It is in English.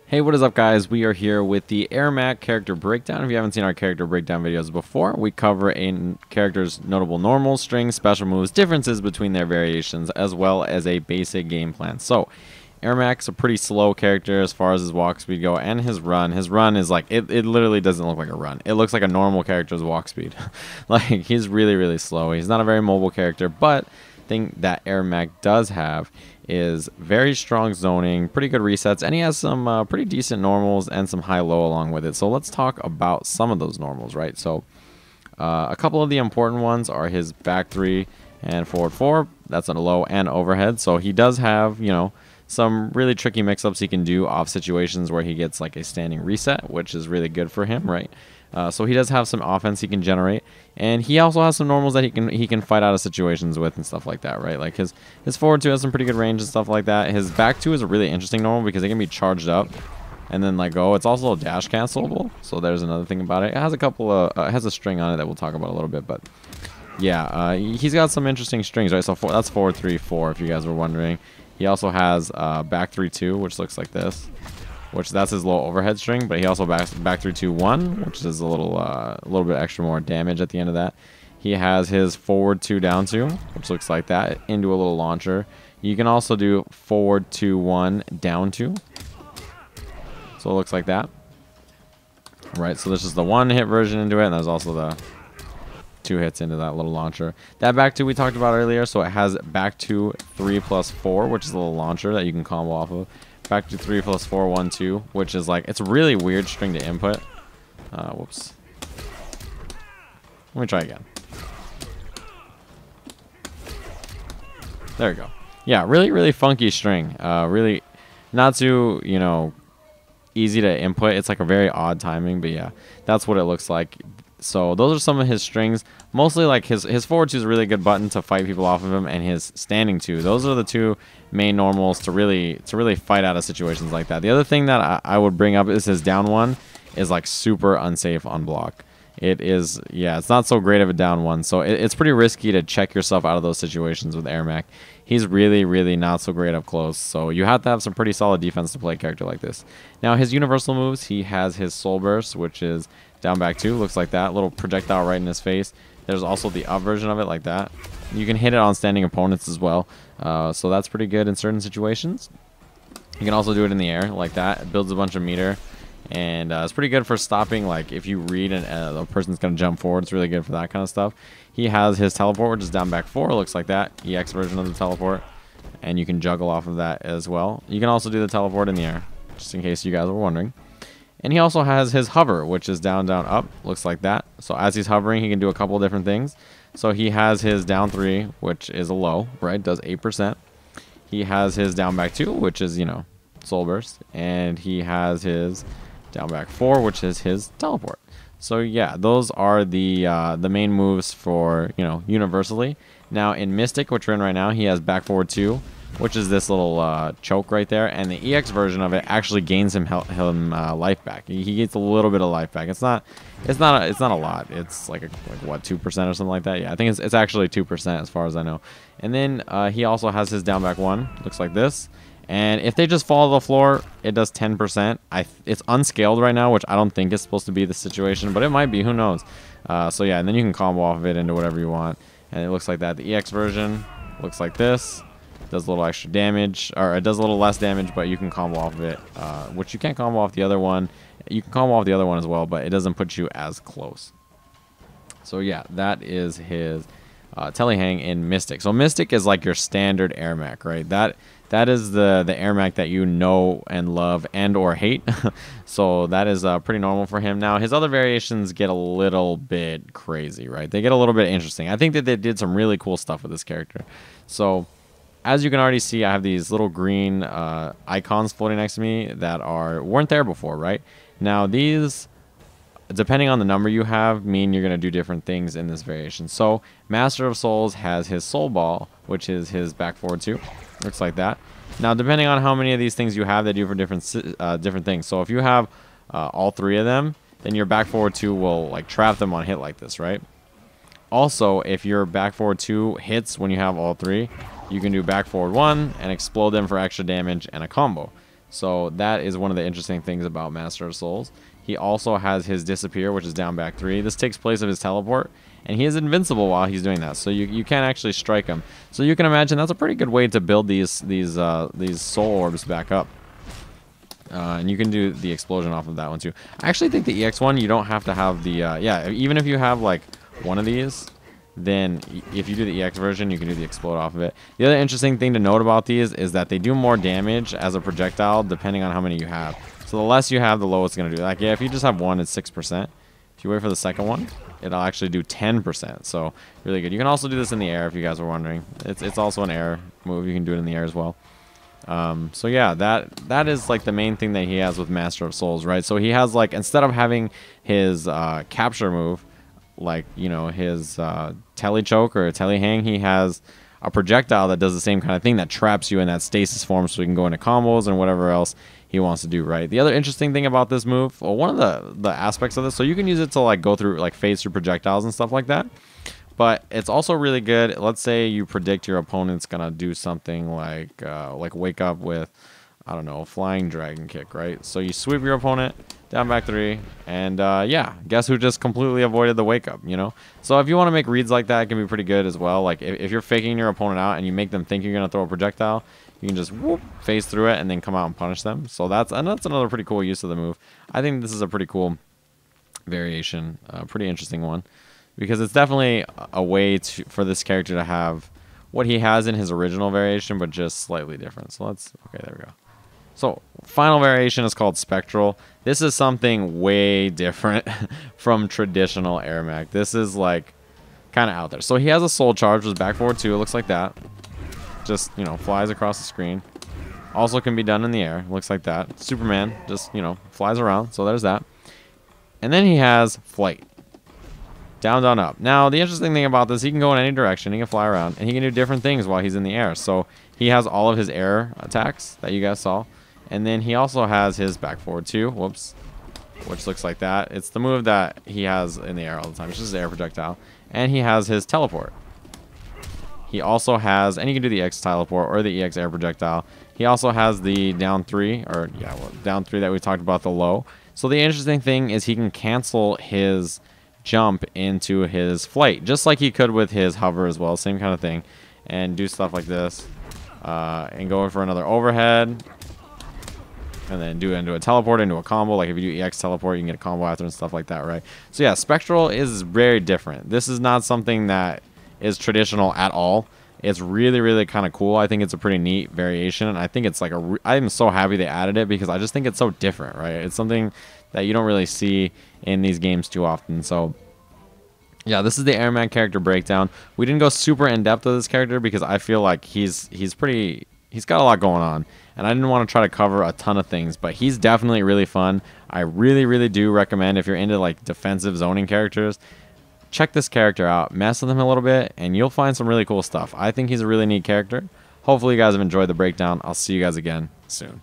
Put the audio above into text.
Hey, what is up, guys? We are here with the Ermac character breakdown. If you haven't seen our character breakdown videos before, we cover a character's notable normals, strings, special moves, differences between their variations, as well as a basic game plan. So, Ermac's a pretty slow character as far as his walk speed go, and his run. His run is like, it literally doesn't look like a run. It looks like a normal character's walk speed. Like, he's really, really slow. He's not a very mobile character, but thing that Ermac does have is very strong zoning, pretty good resets, and he has some pretty decent normals and some high-low along with it. So let's talk about some of those normals, right? So a couple of the important ones are his back 3 and forward 4. That's on a low and overhead. So he does have, you know, some really tricky mix-ups he can do off situations where he gets like a standing reset, which is really good for him, right? So he does have some offense he can generate, and he also has some normals that he can fight out of situations with and stuff like that, right? Like his forward 2 has some pretty good range and stuff like that. His back 2 is a really interesting normal because it can be charged up and then let go. It's also dash cancelable, so there's another thing about it. It has a couple of it has a string on it that we'll talk about a little bit, but yeah, he's got some interesting strings, right? So that's forward 3 4 if you guys were wondering. He also has back 3 2, which looks like this, which that's his low overhead string, but he also back 3 2 1, which is a little bit extra more damage at the end of that. He has his forward 2 down 2, which looks like that, into a little launcher. You can also do forward 2 1 down 2, so it looks like that. All right, so this is the 1-hit version into it, and there's also the 2 hits into that little launcher. That back 2 we talked about earlier, so it has back 2 3 plus 4, which is a little launcher that you can combo off of. Back to 3 plus 4 1 2, which is like, it's a really weird string to input. Whoops. Let me try again. There we go. Yeah, really funky string. Really not too, you know, easy to input. It's like a very odd timing, but yeah, that's what it looks like. So those are some of his strings. Mostly like his forward 2 is a really good button to fight people off of him, and his standing 2. Those are the 2 main normals to really fight out of situations like that. The other thing that I would bring up is his down 1 is like super unsafe on block. It is, yeah, it's not so great of a down 1. So it's pretty risky to check yourself out of those situations with Ermac. He's really not so great up close. So you have to have some pretty solid defense to play a character like this. Now his universal moves, he has his soul burst, which is down back 2, looks like that, little projectile right in his face. There's also the up version of it like that. You can hit it on standing opponents as well, so that's pretty good in certain situations. You can also do it in the air like that. It builds a bunch of meter, and it's pretty good for stopping, like if you read a person's gonna jump forward. It's really good for that kind of stuff. He has his teleport, which is down back 4, looks like that, EX version of the teleport, and you can juggle off of that as well. You can also do the teleport in the air, just in case you guys were wondering. And he also has his hover, which is down, down, up. Looks like that. So as he's hovering, he can do a couple of different things. So he has his down 3, which is a low, right? Does 8%. He has his down back 2, which is, you know, soul burst. And he has his down back 4, which is his teleport. So yeah, those are the main moves for, you know, universally. Now in Mystic, which we're in right now, he has back forward 2, which is this little choke right there, and the EX version of it actually gains him life back. He gets a little bit of life back. It's not a lot. It's like what, 2% or something like that. Yeah, I think it's actually 2% as far as I know. And then he also has his down back 1. Looks like this. And if they just fall to the floor, it does 10%. It's unscaled right now, which I don't think is supposed to be the situation, but it might be. Who knows? So yeah, and then you can combo off of it into whatever you want. And it looks like that. The EX version looks like this. Does a little extra damage, or it does a little less damage, but you can combo off of it, which you can't combo off the other one. You can combo off the other one as well, but it doesn't put you as close. So yeah, that is his Telehang in Mystic. So Mystic is like your standard Ermac, right? That is the Ermac that you know and love and or hate. So that is pretty normal for him. Now his other variations get a little bit crazy, right? They get a little bit interesting. I think that they did some really cool stuff with this character. So as you can already see, I have these little green icons floating next to me that weren't there before, right? Now these, depending on the number you have, mean you're going to do different things in this variation. So Master of Souls has his Soul Ball, which is his back forward 2. Looks like that. Now depending on how many of these things you have, they do for different things. So if you have all 3 of them, then your back forward 2 will like trap them on hit like this, right? Also, if your back forward 2 hits when you have all 3, you can do back forward 1 and explode them for extra damage and a combo. So that is one of the interesting things about Master of Souls. He also has his Disappear, which is down back 3. This takes place of his teleport, and he is invincible while he's doing that. So you can't actually strike him. So you can imagine that's a pretty good way to build these soul orbs back up. And you can do the explosion off of that one too. I actually think the EX one, you don't have to have the yeah, even if you have like one of these, then if you do the EX version, you can do the explode off of it. The other interesting thing to note about these is that they do more damage as a projectile depending on how many you have. So the less you have, the lower it's going to do. Like, yeah, if you just have one, it's 6%. If you wait for the second one, it'll actually do 10%. So really good. You can also do this in the air if you guys were wondering. It's also an air move. You can do it in the air as well. So yeah, that is like the main thing that he has with Master of Souls, right? So he has like, instead of having his capture move, like, you know, his telly choke or a telly hang, he has a projectile that does the same kind of thing, that traps you in that stasis form so he can go into combos and whatever else he wants to do, right? The other interesting thing about this move, well, one of the aspects of this, so you can use it to like go through, like phase through projectiles and stuff like that. But it's also really good. Let's say you predict your opponent's gonna do something like wake up with, I don't know, flying dragon kick, right? So you sweep your opponent down back 3, and yeah, guess who just completely avoided the wake up, you know? So if you want to make reads like that, it can be pretty good as well. Like if you're faking your opponent out and you make them think you're gonna throw a projectile, you can just whoop, phase through it and then come out and punish them. So that's another pretty cool use of the move. I think this is a pretty cool variation, pretty interesting one. Because it's definitely a way for this character to have what he has in his original variation, but just slightly different. So let's, okay, there we go. So final variation is called Spectral. This is something way different from traditional Ermac. This is like kind of out there. So he has a soul charge, which is back forward 2. It looks like that. Just, you know, flies across the screen. Also can be done in the air. Looks like that. Superman just, you know, flies around. So there's that. And then he has flight. Down, down, up. Now, the interesting thing about this, he can go in any direction. He can fly around, and he can do different things while he's in the air. So he has all of his air attacks that you guys saw. And then he also has his back forward 2. Whoops. Which looks like that. It's the move that he has in the air all the time. It's just his air projectile. And he has his teleport. He also has, and you can do the X teleport or the EX air projectile. He also has the down 3, or yeah, well, down 3 that we talked about, the low. So the interesting thing is he can cancel his jump into his flight, just like he could with his hover as well, same kind of thing, and do stuff like this, and go for another overhead, and then do it into a teleport, into a combo. Like if you do EX teleport, you can get a combo after and stuff like that, right? So yeah, Spectral is very different. This is not something that is traditional at all. It's really, really kind of cool. I think it's a pretty neat variation, and I think it's like I'm so happy they added it because I just think it's so different, right? It's something that you don't really see in these games too often. So yeah, this is the Ermac character breakdown. We didn't go super in depth with this character because I feel like he's got a lot going on, and I didn't want to try to cover a ton of things, but he's definitely really fun. I really, really do recommend, if you're into like defensive zoning characters, check this character out, mess with him a little bit, and you'll find some really cool stuff. I think he's a really neat character. Hopefully you guys have enjoyed the breakdown. I'll see you guys again soon.